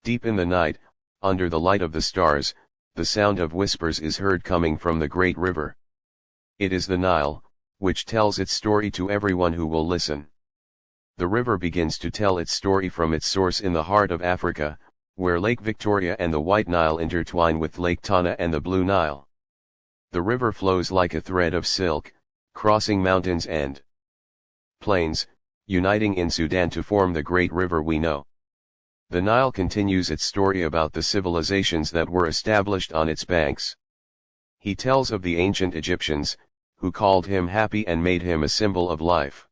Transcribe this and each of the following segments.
Deep in the night, under the light of the stars, the sound of whispers is heard coming from the great river. It is the Nile, which tells its story to everyone who will listen. The river begins to tell its story from its source in the heart of Africa, where Lake Victoria and the White Nile intertwine with Lake Tana and the Blue Nile. The river flows like a thread of silk, crossing mountains and plains, uniting in Sudan to form the great river we know. The Nile continues its story about the civilizations that were established on its banks. He tells of the ancient Egyptians, who called him happy and made him a symbol of life.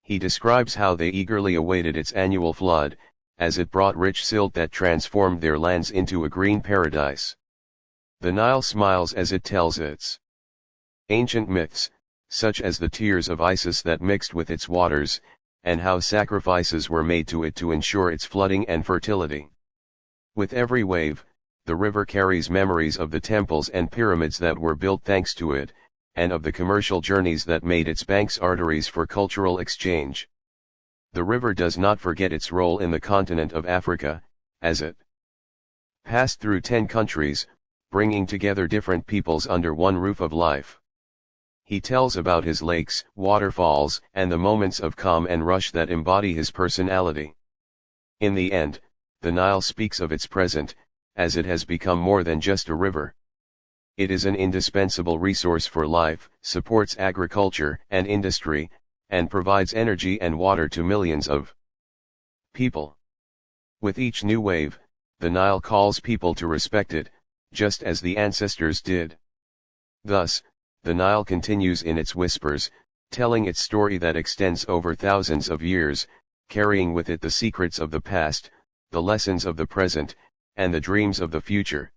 He describes how they eagerly awaited its annual flood, as it brought rich silt that transformed their lands into a green paradise. The Nile smiles as it tells its ancient myths, such as the tears of Isis that mixed with its waters, and how sacrifices were made to it to ensure its flooding and fertility. With every wave, the river carries memories of the temples and pyramids that were built thanks to it, and of the commercial journeys that made its banks arteries for cultural exchange. The river does not forget its role in the continent of Africa, as it passed through 10 countries, bringing together different peoples under one roof of life. He tells about his lakes, waterfalls, and the moments of calm and rush that embody his personality. In the end, the Nile speaks of its present, as it has become more than just a river. It is an indispensable resource for life, supports agriculture and industry, and provides energy and water to millions of people. With each new wave, the Nile calls people to respect it, just as the ancestors did. Thus, the Nile continues in its whispers, telling its story that extends over thousands of years, carrying with it the secrets of the past, the lessons of the present, and the dreams of the future.